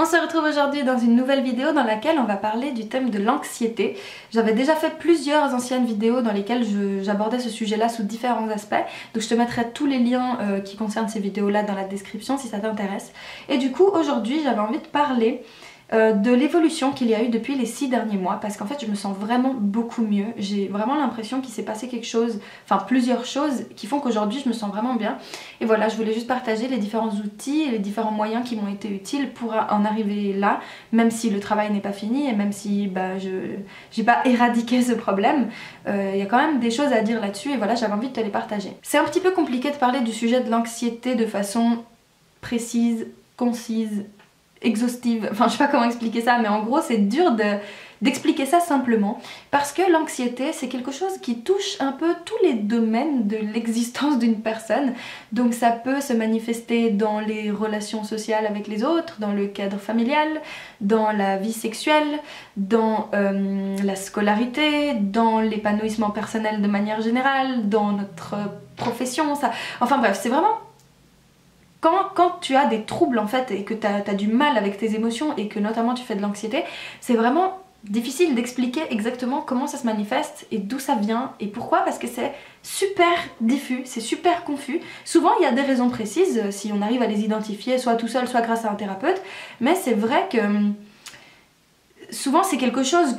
On se retrouve aujourd'hui dans une nouvelle vidéo dans laquelle on va parler du thème de l'anxiété. J'avais déjà fait plusieurs anciennes vidéos dans lesquelles j'abordais ce sujet-là sous différents aspects, donc je te mettrai tous les liens qui concernent ces vidéos-là dans la description si ça t'intéresse. Et du coup aujourd'hui j'avais envie de parler de l'évolution qu'il y a eu depuis les 6 derniers mois, parce qu'en fait je me sens vraiment beaucoup mieux. J'ai vraiment l'impression qu'il s'est passé quelque chose, enfin plusieurs choses qui font qu'aujourd'hui je me sens vraiment bien. Et voilà, je voulais juste partager les différents outils et les différents moyens qui m'ont été utiles pour en arriver là, même si le travail n'est pas fini et même si j'ai pas éradiqué ce problème, il y a quand même des choses à dire là-dessus et voilà, j'avais envie de te les partager. C'est un petit peu compliqué de parler du sujet de l'anxiété de façon précise, concise, exhaustive, enfin je sais pas comment expliquer ça, mais en gros c'est dur d'expliquer ça simplement parce que l'anxiété c'est quelque chose qui touche un peu tous les domaines de l'existence d'une personne. Donc ça peut se manifester dans les relations sociales avec les autres, dans le cadre familial, dans la vie sexuelle, dans la scolarité, dans l'épanouissement personnel de manière générale, dans notre profession, ça... Enfin bref, c'est vraiment... Quand tu as des troubles en fait et que tu as du mal avec tes émotions et que notamment tu fais de l'anxiété, c'est vraiment difficile d'expliquer exactement comment ça se manifeste et d'où ça vient et pourquoi, parce que c'est super diffus, c'est super confus. Souvent il y a des raisons précises si on arrive à les identifier, soit tout seul, soit grâce à un thérapeute, mais c'est vrai que souvent c'est quelque chose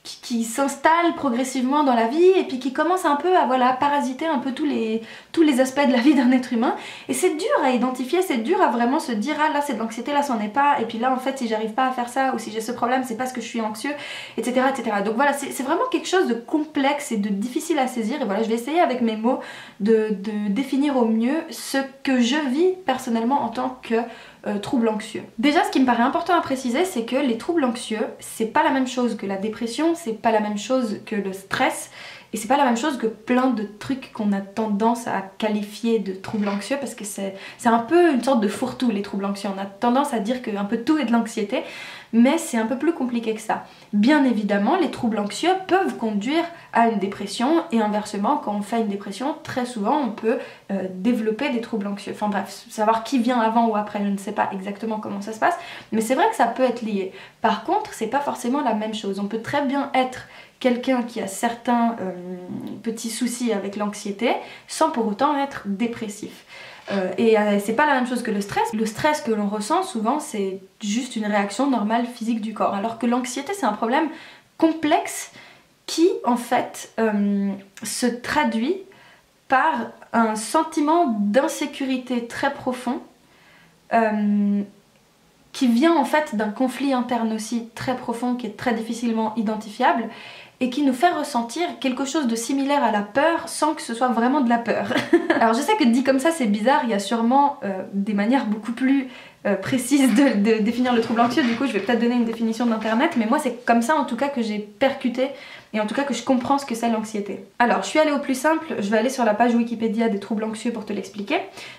qui s'installe progressivement dans la vie et puis qui commence un peu à voilà, parasiter un peu tous les aspects de la vie d'un être humain, et c'est dur à identifier, c'est dur à vraiment se dire ah là c'est de l'anxiété, là c'en est pas, et puis là en fait si j'arrive pas à faire ça ou si j'ai ce problème c'est parce que je suis anxieux, etc. etc. Donc voilà, c'est vraiment quelque chose de complexe et de difficile à saisir, et voilà je vais essayer avec mes mots de définir au mieux ce que je vis personnellement en tant que troubles anxieux. Déjà ce qui me paraît important à préciser c'est que les troubles anxieux c'est pas la même chose que la dépression, c'est pas la même chose que le stress et c'est pas la même chose que plein de trucs qu'on a tendance à qualifier de troubles anxieux, parce que c'est un peu une sorte de fourre-tout les troubles anxieux. On a tendance à dire qu'un peu tout est de l'anxiété, mais c'est un peu plus compliqué que ça. Bien évidemment, les troubles anxieux peuvent conduire à une dépression et inversement, quand on fait une dépression, très souvent on peut développer des troubles anxieux. Enfin bref, savoir qui vient avant ou après, je ne sais pas exactement comment ça se passe, mais c'est vrai que ça peut être lié. Par contre, c'est pas forcément la même chose. On peut très bien être quelqu'un qui a certains petits soucis avec l'anxiété sans pour autant être dépressif. Et c'est pas la même chose que le stress. Le stress que l'on ressent souvent c'est juste une réaction normale physique du corps, alors que l'anxiété c'est un problème complexe qui en fait se traduit par un sentiment d'insécurité très profond qui vient en fait d'un conflit interne aussi très profond qui est très difficilement identifiable et qui nous fait ressentir quelque chose de similaire à la peur sans que ce soit vraiment de la peur. Alors je sais que dit comme ça c'est bizarre, il y a sûrement des manières beaucoup plus précises de définir le trouble anxieux, du coup je vais peut-être donner une définition d'internet, mais moi c'est comme ça en tout cas que j'ai percuté et en tout cas que je comprends ce que c'est l'anxiété. Alors je suis allée au plus simple, je vais aller sur la page Wikipédia des troubles anxieux pour te l'expliquer.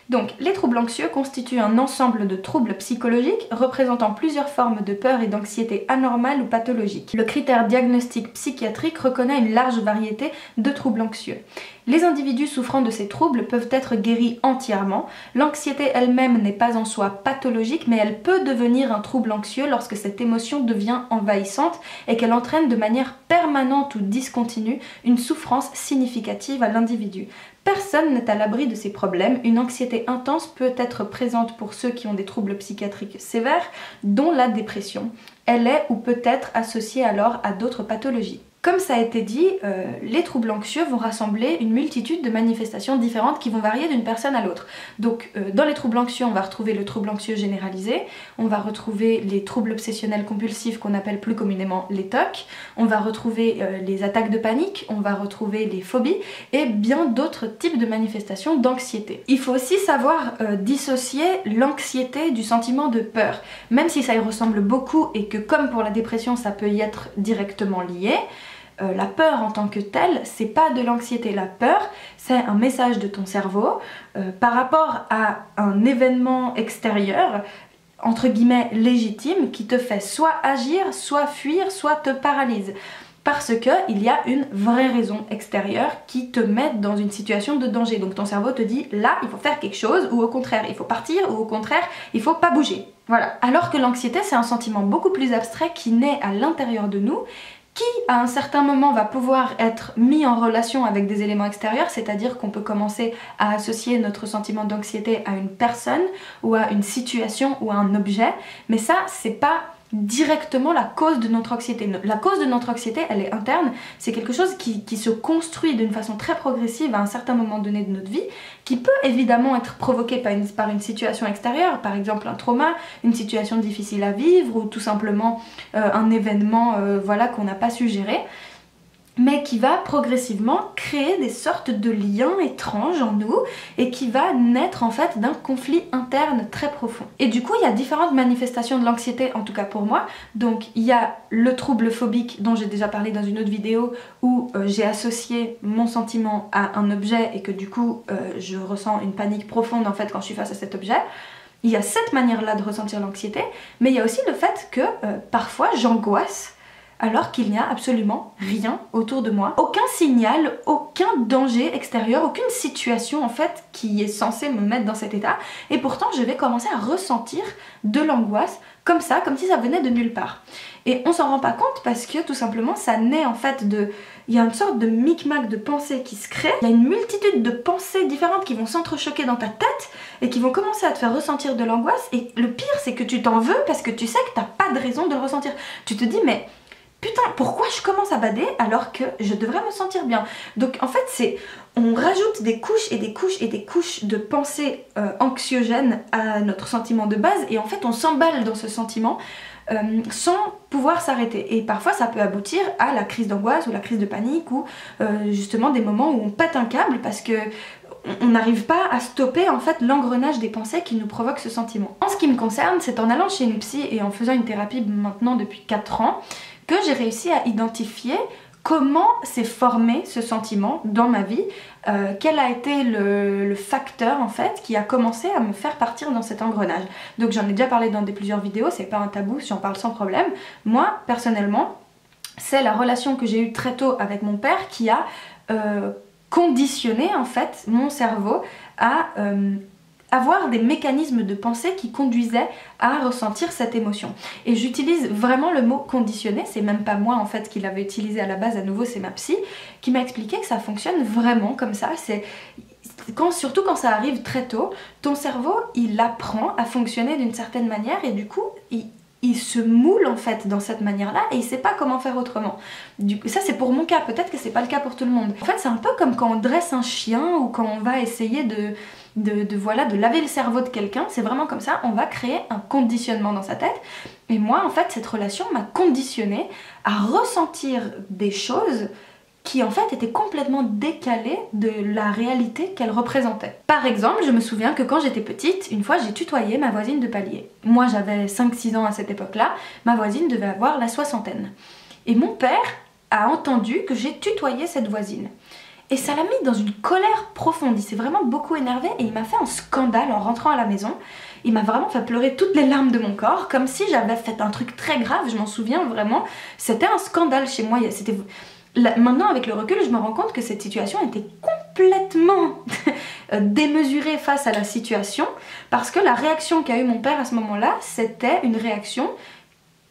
Donc les troubles anxieux constituent un ensemble de troubles psychologiques représentant plusieurs formes de peur et d'anxiété anormales ou pathologiques. Le critère diagnostic psychiatrique reconnaît une large variété de troubles anxieux. Les individus souffrant de ces troubles peuvent être guéris entièrement. L'anxiété elle-même n'est pas en soi pathologique, mais elle peut devenir un trouble anxieux lorsque cette émotion devient envahissante et qu'elle entraîne de manière permanente ou discontinue une souffrance significative à l'individu. Personne n'est à l'abri de ces problèmes. Une anxiété intense peut être présente pour ceux qui ont des troubles psychiatriques sévères, dont la dépression. Elle est ou peut être associée alors à d'autres pathologies. Comme ça a été dit, les troubles anxieux vont rassembler une multitude de manifestations différentes qui vont varier d'une personne à l'autre. Donc dans les troubles anxieux, on va retrouver le trouble anxieux généralisé, on va retrouver les troubles obsessionnels compulsifs qu'on appelle plus communément les TOC, on va retrouver les attaques de panique, on va retrouver les phobies et bien d'autres types de manifestations d'anxiété. Il faut aussi savoir dissocier l'anxiété du sentiment de peur, même si ça y ressemble beaucoup et que comme pour la dépression ça peut y être directement lié. La peur en tant que telle, c'est pas de l'anxiété. La peur, c'est un message de ton cerveau par rapport à un événement extérieur, entre guillemets légitime, qui te fait soit agir, soit fuir, soit te paralyse. Parce qu'il y a une vraie raison extérieure qui te met dans une situation de danger. Donc ton cerveau te dit là il faut faire quelque chose, ou au contraire il faut partir, ou au contraire il faut pas bouger. Voilà. Alors que l'anxiété, c'est un sentiment beaucoup plus abstrait qui naît à l'intérieur de nous, qui à un certain moment va pouvoir être mis en relation avec des éléments extérieurs, c'est-à-dire qu'on peut commencer à associer notre sentiment d'anxiété à une personne ou à une situation ou à un objet, mais ça c'est pas directement la cause de notre anxiété. La cause de notre anxiété, elle est interne, c'est quelque chose qui se construit d'une façon très progressive à un certain moment donné de notre vie, qui peut évidemment être provoqué par une situation extérieure, par exemple un trauma, une situation difficile à vivre ou tout simplement un événement voilà, qu'on n'a pas su gérer, mais qui va progressivement créer des sortes de liens étranges en nous et qui va naître en fait d'un conflit interne très profond. Et du coup il y a différentes manifestations de l'anxiété, en tout cas pour moi. Donc il y a le trouble phobique dont j'ai déjà parlé dans une autre vidéo où j'ai associé mon sentiment à un objet et que du coup je ressens une panique profonde en fait quand je suis face à cet objet. Il y a cette manière-là de ressentir l'anxiété, mais il y a aussi le fait que parfois j'angoisse alors qu'il n'y a absolument rien autour de moi. Aucun signal, aucun danger extérieur, aucune situation en fait qui est censée me mettre dans cet état. Et pourtant je vais commencer à ressentir de l'angoisse comme ça, comme si ça venait de nulle part. Et on s'en rend pas compte parce que tout simplement ça naît en fait de... Il y a une sorte de micmac de pensées qui se crée. Il y a une multitude de pensées différentes qui vont s'entrechoquer dans ta tête et qui vont commencer à te faire ressentir de l'angoisse. Et le pire c'est que tu t'en veux parce que tu sais que t'as pas de raison de le ressentir. Tu te dis mais... putain, pourquoi je commence à bader alors que je devrais me sentir bien? Donc en fait, on rajoute des couches et des couches et des couches de pensées anxiogènes à notre sentiment de base et en fait on s'emballe dans ce sentiment sans pouvoir s'arrêter. Et parfois ça peut aboutir à la crise d'angoisse ou la crise de panique ou justement des moments où on pète un câble parce que on n'arrive pas à stopper en fait l'engrenage des pensées qui nous provoquent ce sentiment. En ce qui me concerne, c'est en allant chez une psy et en faisant une thérapie maintenant depuis 4 ans que j'ai réussi à identifier comment s'est formé ce sentiment dans ma vie, quel a été le facteur en fait qui a commencé à me faire partir dans cet engrenage. Donc j'en ai déjà parlé dans plusieurs vidéos, c'est pas un tabou, j'en parle sans problème. Moi personnellement, c'est la relation que j'ai eue très tôt avec mon père qui a conditionné en fait mon cerveau à avoir des mécanismes de pensée qui conduisaient à ressentir cette émotion. Et j'utilise vraiment le mot conditionné, c'est même pas moi en fait qui l'avais utilisé à la base, à nouveau c'est ma psy qui m'a expliqué que ça fonctionne vraiment comme ça. C'est surtout quand ça arrive très tôt, ton cerveau il apprend à fonctionner d'une certaine manière et du coup il se moule en fait dans cette manière-là et il sait pas comment faire autrement. Du coup, ça c'est pour mon cas, peut-être que c'est pas le cas pour tout le monde. En fait c'est un peu comme quand on dresse un chien ou quand on va essayer de laver le cerveau de quelqu'un, c'est vraiment comme ça, on va créer un conditionnement dans sa tête. Et moi en fait cette relation m'a conditionnée à ressentir des choses qui en fait étaient complètement décalées de la réalité qu'elle représentait. Par exemple, je me souviens que quand j'étais petite, une fois j'ai tutoyé ma voisine de palier. Moi j'avais 5-6 ans à cette époque-là, ma voisine devait avoir la soixantaine. Et mon père a entendu que j'ai tutoyé cette voisine. Et ça l'a mis dans une colère profonde, il s'est vraiment beaucoup énervé et il m'a fait un scandale en rentrant à la maison. Il m'a vraiment fait pleurer toutes les larmes de mon corps, comme si j'avais fait un truc très grave, je m'en souviens vraiment. C'était un scandale chez moi, maintenant avec le recul je me rends compte que cette situation était complètement démesurée face à la situation parce que la réaction qu'a eu mon père à ce moment-là c'était une réaction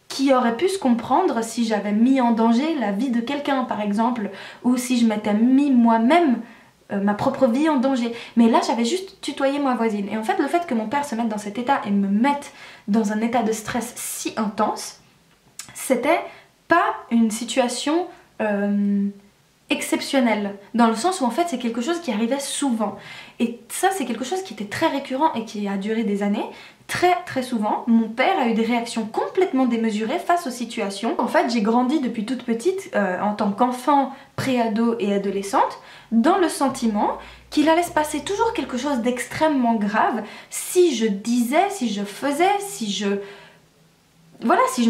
qui aurait pu se comprendre si j'avais mis en danger la vie de quelqu'un par exemple ou si je m'étais mis moi-même ma propre vie en danger. Mais là j'avais juste tutoyé ma voisine et en fait le fait que mon père se mette dans cet état et me mette dans un état de stress si intense, c'était pas une situation exceptionnel, dans le sens où en fait c'est quelque chose qui arrivait souvent et ça c'est quelque chose qui était très récurrent et qui a duré des années. Très souvent mon père a eu des réactions complètement démesurées face aux situations. En fait j'ai grandi depuis toute petite en tant qu'enfant, préado et adolescente dans le sentiment qu'il allait se passer toujours quelque chose d'extrêmement grave si je disais, si je faisais, si je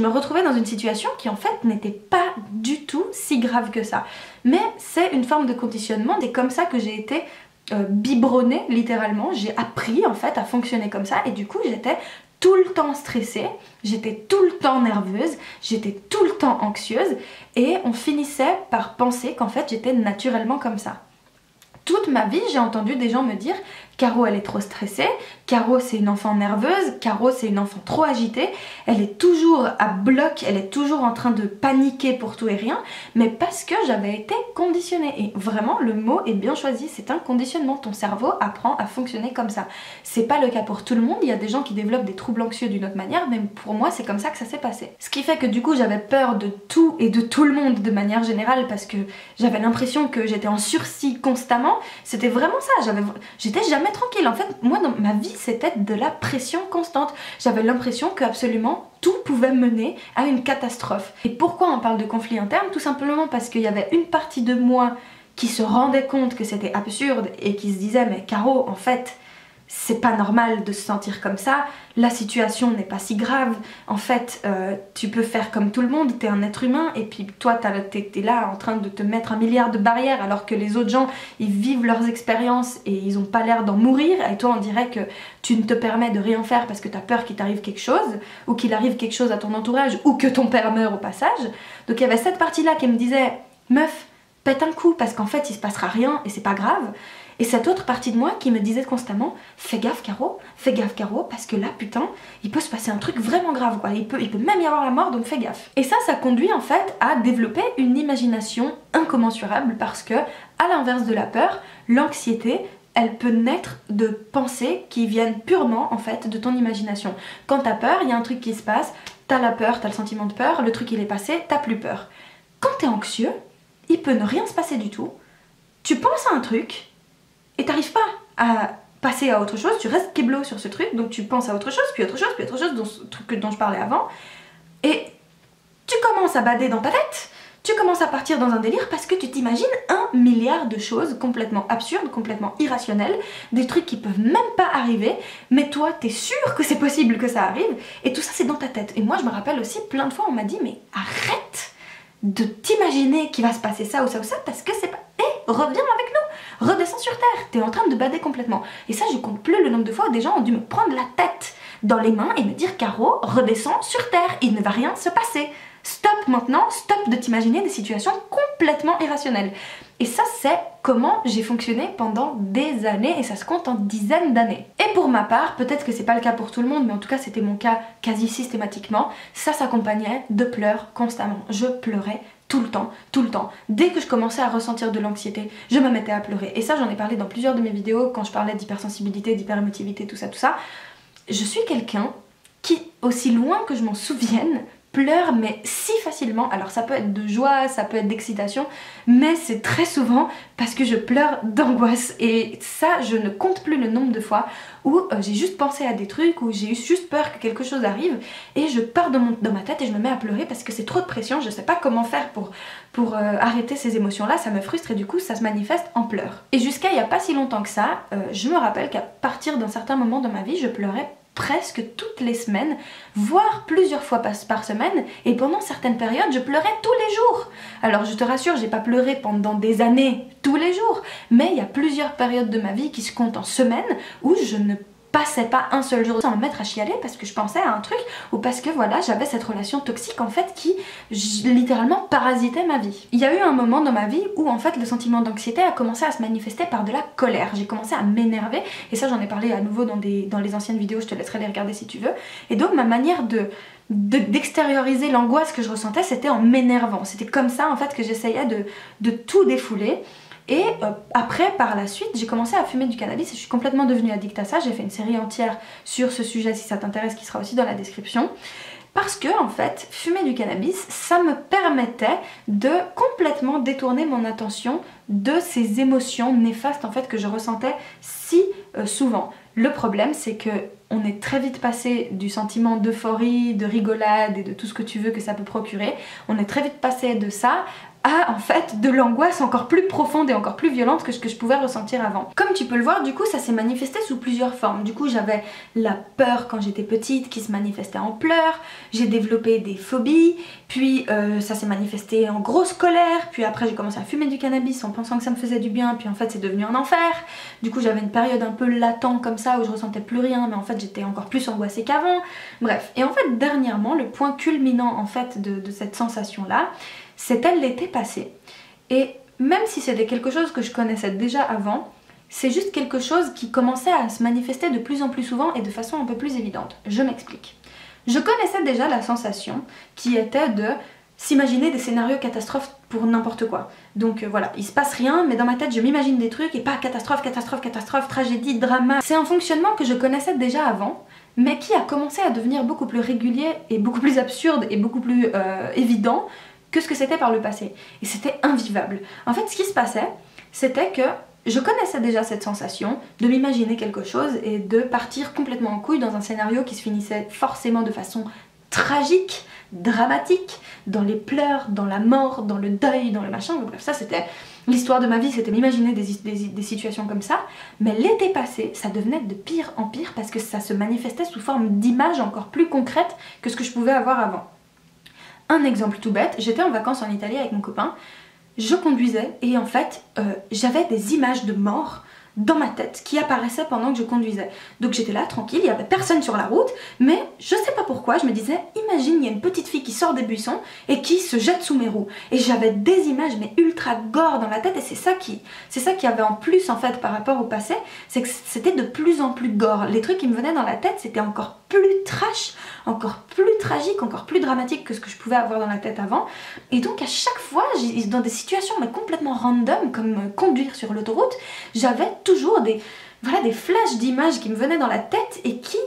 me retrouvais dans une situation qui en fait n'était pas du tout si grave que ça. Mais c'est une forme de conditionnement, et comme ça que j'ai été biberonnée littéralement, j'ai appris en fait à fonctionner comme ça et du coup j'étais tout le temps stressée, j'étais tout le temps nerveuse, j'étais tout le temps anxieuse et on finissait par penser qu'en fait j'étais naturellement comme ça. Toute ma vie, j'ai entendu des gens me dire Caro elle est trop stressée, Caro c'est une enfant nerveuse, Caro c'est une enfant trop agitée, elle est toujours à bloc, elle est toujours en train de paniquer pour tout et rien, mais parce que j'avais été conditionnée. Et vraiment le mot est bien choisi, c'est un conditionnement, ton cerveau apprend à fonctionner comme ça. C'est pas le cas pour tout le monde, il y a des gens qui développent des troubles anxieux d'une autre manière, mais pour moi c'est comme ça que ça s'est passé. Ce qui fait que du coup j'avais peur de tout et de tout le monde de manière générale parce que j'avais l'impression que j'étais en sursis constamment. C'était vraiment ça, j'étais jamais tranquille. En fait, moi dans ma vie c'était de la pression constante. J'avais l'impression que absolument tout pouvait mener à une catastrophe. Et pourquoi on parle de conflit interne? Tout simplement parce qu'il y avait une partie de moi qui se rendait compte que c'était absurde et qui se disait mais Caro, en fait c'est pas normal de se sentir comme ça, la situation n'est pas si grave, en fait tu peux faire comme tout le monde, t'es un être humain et puis toi t'es là en train de te mettre un milliard de barrières alors que les autres gens ils vivent leurs expériences et ils ont pas l'air d'en mourir et toi on dirait que tu ne te permets de rien faire parce que t'as peur qu'il t'arrive quelque chose ou qu'il arrive quelque chose à ton entourage ou que ton père meure au passage. Donc il y avait cette partie là qui me disait meuf pète un coup parce qu'en fait il se passera rien et c'est pas grave. Et cette autre partie de moi qui me disait constamment fais gaffe Caro parce que là putain il peut se passer un truc vraiment grave quoi, il peut même y avoir la mort donc fais gaffe. Et ça conduit en fait à développer une imagination incommensurable parce que à l'inverse de la peur, l'anxiété elle peut naître de pensées qui viennent purement en fait de ton imagination. Quand t'as peur, il y a un truc qui se passe, t'as la peur, t'as le sentiment de peur, le truc il est passé, t'as plus peur. Quand t'es anxieux, il peut ne rien se passer du tout, tu penses à un truc et t'arrives pas à passer à autre chose, tu restes keblo sur ce truc, donc tu penses à autre chose, puis autre chose, puis autre chose, dont je parlais avant, et tu commences à bader dans ta tête, tu commences à partir dans un délire parce que tu t'imagines un milliard de choses complètement absurdes, complètement irrationnelles, des trucs qui peuvent même pas arriver, mais toi t'es sûr que c'est possible que ça arrive, et tout ça c'est dans ta tête. Et moi je me rappelle aussi plein de fois on m'a dit mais arrête de t'imaginer qu'il va se passer ça ou ça ou ça parce que c'est pas... reviens avec nous, redescends sur terre, t'es en train de bader complètement. Et ça je compte plus le nombre de fois où des gens ont dû me prendre la tête dans les mains et me dire Caro, redescends sur terre, il ne va rien se passer. Stop maintenant, stop de t'imaginer des situations complètement irrationnelles. Et ça c'est comment j'ai fonctionné pendant des années et ça se compte en dizaines d'années. Et pour ma part, peut-être que c'est pas le cas pour tout le monde, mais en tout cas c'était mon cas quasi systématiquement, ça s'accompagnait de pleurs constamment. Je pleurais tout le temps. Dès que je commençais à ressentir de l'anxiété, je me mettais à pleurer. Et ça j'en ai parlé dans plusieurs de mes vidéos quand je parlais d'hypersensibilité, d'hyperémotivité, tout ça. Je suis quelqu'un qui, aussi loin que je m'en souvienne, pleure mais si facilement. Alors ça peut être de joie, ça peut être d'excitation, mais c'est très souvent parce que je pleure d'angoisse. Et ça je ne compte plus le nombre de fois où j'ai juste pensé à des trucs, où j'ai eu juste peur que quelque chose arrive et je pars dans ma tête et je me mets à pleurer parce que c'est trop de pression, je sais pas comment faire pour arrêter ces émotions là, ça me frustre et du coup ça se manifeste en pleurs. Et jusqu'à il y a pas si longtemps que ça, je me rappelle qu'à partir d'un certain moment dans ma vie je pleurais presque toutes les semaines, voire plusieurs fois par semaine, et pendant certaines périodes je pleurais tous les jours. Alors je te rassure, j'ai pas pleuré pendant des années tous les jours, mais il y a plusieurs périodes de ma vie qui se comptent en semaines où je ne passais pas un seul jour sans me mettre à chialer parce que je pensais à un truc ou parce que voilà j'avais cette relation toxique en fait qui littéralement parasitait ma vie. Il y a eu un moment dans ma vie où en fait le sentiment d'anxiété a commencé à se manifester par de la colère. J'ai commencé à m'énerver et ça j'en ai parlé à nouveau dans les anciennes vidéos, je te laisserai les regarder si tu veux. Et donc ma manière d'extérioriser l'angoisse que je ressentais c'était en m'énervant. C'était comme ça en fait que j'essayais de tout défouler. Et après, par la suite, j'ai commencé à fumer du cannabis et je suis complètement devenue addict à ça. J'ai fait une série entière sur ce sujet si ça t'intéresse, qui sera aussi dans la description. Parce que, en fait, fumer du cannabis, ça me permettait de complètement détourner mon attention de ces émotions néfastes en fait que je ressentais si souvent. Le problème, c'est que on est très vite passé du sentiment d'euphorie, de rigolade et de tout ce que tu veux que ça peut procurer. On est très vite passé de ça à en fait de l'angoisse encore plus profonde et encore plus violente que ce que je pouvais ressentir avant. Comme tu peux le voir, du coup ça s'est manifesté sous plusieurs formes. Du coup j'avais la peur quand j'étais petite qui se manifestait en pleurs, j'ai développé des phobies, puis ça s'est manifesté en grosse colère, puis après j'ai commencé à fumer du cannabis en pensant que ça me faisait du bien, puis en fait c'est devenu un enfer. Du coup j'avais une période un peu latente comme ça où je ressentais plus rien, mais en fait j'étais encore plus angoissée qu'avant. Bref, et en fait dernièrement le point culminant en fait de cette sensation là, c'était l'été passé. Et même si c'était quelque chose que je connaissais déjà avant, c'est juste quelque chose qui commençait à se manifester de plus en plus souvent et de façon un peu plus évidente. Je m'explique. Je connaissais déjà la sensation qui était de s'imaginer des scénarios catastrophes pour n'importe quoi. Donc voilà, il se passe rien, mais dans ma tête je m'imagine des trucs et pas catastrophe, catastrophe, catastrophe, tragédie, drama. C'est un fonctionnement que je connaissais déjà avant, mais qui a commencé à devenir beaucoup plus régulier et beaucoup plus absurde et beaucoup plus évident que ce que c'était par le passé. Et c'était invivable. En fait, ce qui se passait, c'était que je connaissais déjà cette sensation de m'imaginer quelque chose et de partir complètement en couille dans un scénario qui se finissait forcément de façon tragique, dramatique, dans les pleurs, dans la mort, dans le deuil, dans le machin. Bref, ça c'était l'histoire de ma vie, c'était m'imaginer des situations comme ça. Mais l'été passé, ça devenait de pire en pire parce que ça se manifestait sous forme d'images encore plus concrètes que ce que je pouvais avoir avant. Un exemple tout bête, j'étais en vacances en Italie avec mon copain. Je conduisais et en fait j'avais des images de mort dans ma tête qui apparaissaient pendant que je conduisais. Donc j'étais là tranquille, il n'y avait personne sur la route, mais je sais pas pourquoi, je me disais, imagine il y a une petite fille qui sort des buissons et qui se jette sous mes roues. Et j'avais des images mais ultra gore dans la tête et c'est ça qui avait en plus en fait par rapport au passé, c'est que c'était de plus en plus gore. Les trucs qui me venaient dans la tête c'était encore plus trash, encore plus tragique, encore plus dramatique que ce que je pouvais avoir dans la tête avant. Et donc à chaque fois, dans des situations mais complètement random comme conduire sur l'autoroute, j'avais toujours des flashs d'images qui me venaient dans la tête et qui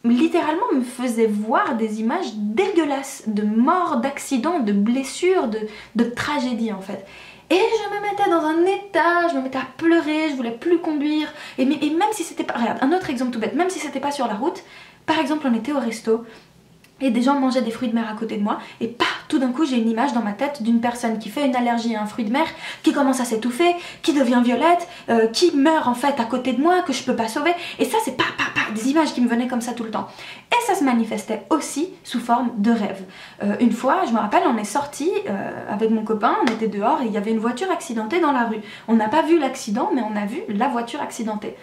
littéralement me faisaient voir des images dégueulasses de morts, d'accidents, de blessures, de tragédies en fait. Et je me mettais dans un état, je me mettais à pleurer, je voulais plus conduire. Et même si c'était pas... Regarde, un autre exemple tout bête, même si c'était pas sur la route, par exemple on était au resto, et des gens mangeaient des fruits de mer à côté de moi, et tout d'un coup j'ai une image dans ma tête d'une personne qui fait une allergie à un fruit de mer, qui commence à s'étouffer, qui devient violette, qui meurt en fait à côté de moi, que je peux pas sauver, et ça c'est des images qui me venaient comme ça tout le temps. Et ça se manifestait aussi sous forme de rêve. Une fois, je me rappelle, on est sorti avec mon copain, on était dehors et il y avait une voiture accidentée dans la rue. On n'a pas vu l'accident, mais on a vu la voiture accidentée.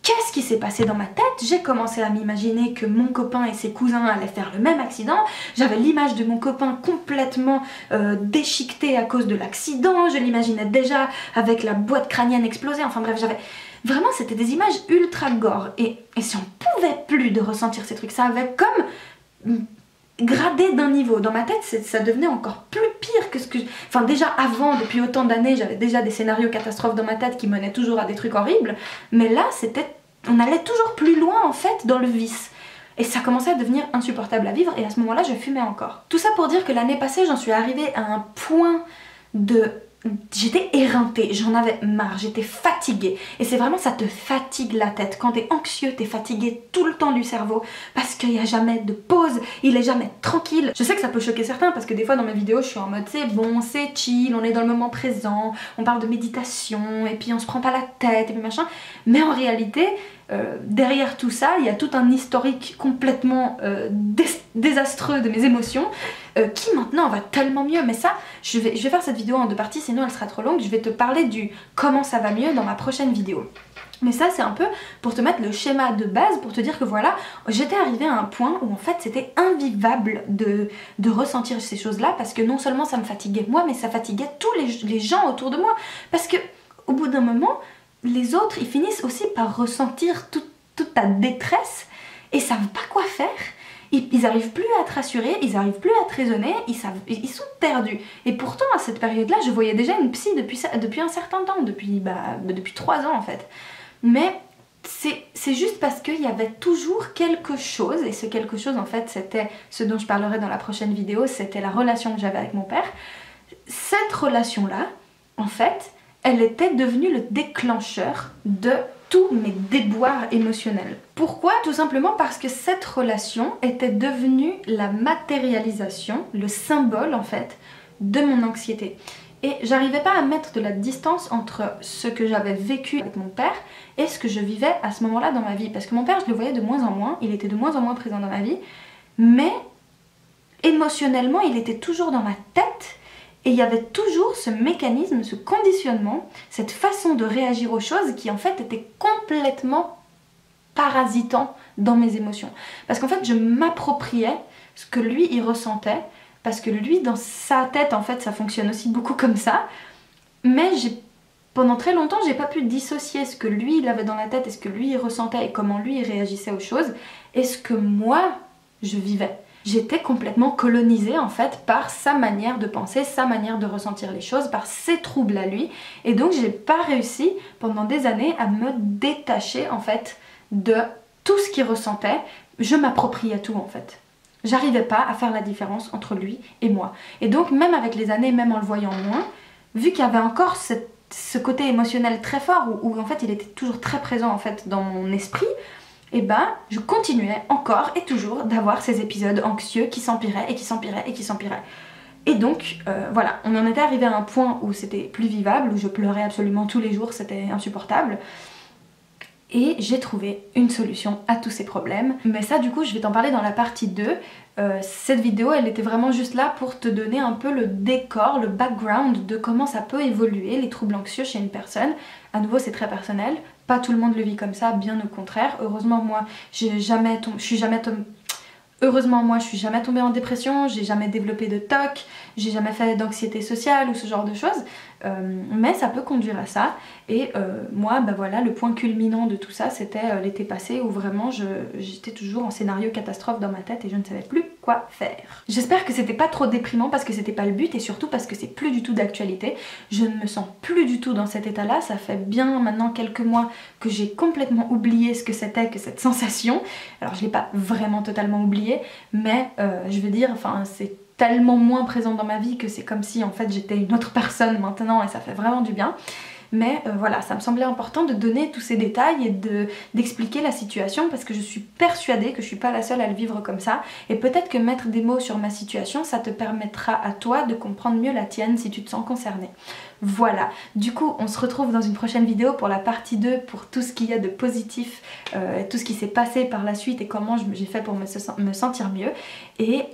Qu'est-ce qui s'est passé dans ma tête? J'ai commencé à m'imaginer que mon copain et ses cousins allaient faire le même accident. J'avais l'image de mon copain complètement déchiqueté à cause de l'accident. Je l'imaginais déjà avec la boîte crânienne explosée. Enfin bref, vraiment, c'était des images ultra gore. Et j'en pouvais plus de ressentir ces trucs. Ça avait comme gradé d'un niveau. Dans ma tête, ça devenait encore plus pire que ce que... Enfin déjà avant, depuis autant d'années, j'avais déjà des scénarios catastrophes dans ma tête qui menaient toujours à des trucs horribles. Mais là, on allait toujours plus loin en fait dans le vice. Et ça commençait à devenir insupportable à vivre et à ce moment-là, je fumais encore. Tout ça pour dire que l'année passée, j'en suis arrivée à un point de... J'étais éreintée, j'en avais marre, j'étais fatiguée. Et c'est vraiment, ça te fatigue la tête. Quand t'es anxieux, t'es fatigué tout le temps du cerveau parce qu'il n'y a jamais de pause, il est jamais tranquille. Je sais que ça peut choquer certains parce que des fois dans mes vidéos, je suis en mode c'est bon, c'est chill, on est dans le moment présent, on parle de méditation et puis on se prend pas la tête et puis machin. Mais en réalité, derrière tout ça, il y a tout un historique complètement désastreux de mes émotions qui maintenant va tellement mieux. Mais ça, je vais faire cette vidéo en deux parties, sinon elle sera trop longue. Je vais te parler du comment ça va mieux dans ma prochaine vidéo. Mais ça c'est un peu pour te mettre le schéma de base, pour te dire que voilà, j'étais arrivée à un point où en fait c'était invivable de ressentir ces choses-là parce que non seulement ça me fatiguait moi, mais ça fatiguait tous les gens autour de moi. Parce que au bout d'un moment, les autres ils finissent aussi par ressentir toute ta détresse et savent pas quoi faire. Ils n'arrivent plus à te rassurer, ils n'arrivent plus à te raisonner, ils sont perdus. Et pourtant à cette période-là, je voyais déjà une psy depuis un certain temps, depuis 3 ans en fait. Mais c'est juste parce qu'il y avait toujours quelque chose, et ce quelque chose en fait c'était ce dont je parlerai dans la prochaine vidéo, c'était la relation que j'avais avec mon père. Cette relation-là, en fait, elle était devenue le déclencheur de tous mes déboires émotionnels. Pourquoi? Tout simplement parce que cette relation était devenue la matérialisation, le symbole en fait, de mon anxiété. Et j'arrivais pas à mettre de la distance entre ce que j'avais vécu avec mon père et ce que je vivais à ce moment-là dans ma vie. Parce que mon père, je le voyais de moins en moins, il était de moins en moins présent dans ma vie, mais émotionnellement, il était toujours dans ma tête. Et il y avait toujours ce mécanisme, ce conditionnement, cette façon de réagir aux choses qui en fait était complètement parasitant dans mes émotions. Parce qu'en fait je m'appropriais ce que lui il ressentait, parce que lui dans sa tête en fait ça fonctionne aussi beaucoup comme ça, mais pendant très longtemps, j'ai pas pu dissocier ce que lui il avait dans la tête et ce que lui il ressentait et comment lui il réagissait aux choses et ce que moi je vivais. J'étais complètement colonisée en fait par sa manière de penser, sa manière de ressentir les choses, par ses troubles à lui. Et donc j'ai pas réussi pendant des années à me détacher en fait de tout ce qu'il ressentait. Je m'appropriais tout en fait. J'arrivais pas à faire la différence entre lui et moi. Et donc même avec les années, même en le voyant moins, vu qu'il y avait encore ce côté émotionnel très fort où en fait il était toujours très présent en fait dans mon esprit, et ben je continuais encore et toujours d'avoir ces épisodes anxieux qui s'empiraient et qui s'empiraient et qui s'empiraient. Et donc voilà, on en était arrivé à un point où c'était plus vivable, où je pleurais absolument tous les jours, c'était insupportable. Et j'ai trouvé une solution à tous ces problèmes. Mais ça du coup je vais t'en parler dans la partie 2. Cette vidéo elle était vraiment juste là pour te donner un peu le décor, le background de comment ça peut évoluer les troubles anxieux chez une personne. À nouveau c'est très personnel, pas tout le monde le vit comme ça, bien au contraire. Heureusement moi je suis jamais tombée en dépression, j'ai jamais développé de TOC, j'ai jamais fait d'anxiété sociale ou ce genre de choses, mais ça peut conduire à ça. Et moi, bah voilà, le point culminant de tout ça, c'était l'été passé où vraiment j'étais toujours en scénario catastrophe dans ma tête et je ne savais plus quoi faire. J'espère que c'était pas trop déprimant parce que c'était pas le but et surtout parce que c'est plus du tout d'actualité. Je ne me sens plus du tout dans cet état-là, ça fait bien maintenant quelques mois que j'ai complètement oublié ce que c'était que cette sensation. Alors je l'ai pas vraiment totalement oublié, mais je veux dire, enfin c'est tellement moins présent dans ma vie que c'est comme si en fait j'étais une autre personne maintenant et ça fait vraiment du bien. Mais voilà, ça me semblait important de donner tous ces détails et d'expliquer la situation parce que je suis persuadée que je suis pas la seule à le vivre comme ça et peut-être que mettre des mots sur ma situation ça te permettra à toi de comprendre mieux la tienne si tu te sens concernée. Voilà, du coup on se retrouve dans une prochaine vidéo pour la partie 2 pour tout ce qu'il y a de positif, tout ce qui s'est passé par la suite et comment j'ai fait pour me sentir mieux. Et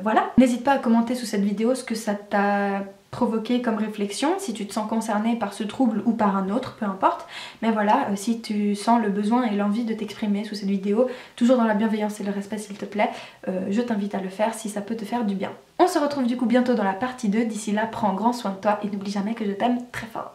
voilà, n'hésite pas à commenter sous cette vidéo ce que ça t'a provoquer comme réflexion, si tu te sens concerné par ce trouble ou par un autre, peu importe. Mais voilà, si tu sens le besoin et l'envie de t'exprimer sous cette vidéo, toujours dans la bienveillance et le respect s'il te plaît, je t'invite à le faire si ça peut te faire du bien. On se retrouve du coup bientôt dans la partie 2, d'ici là prends grand soin de toi et n'oublie jamais que je t'aime très fort.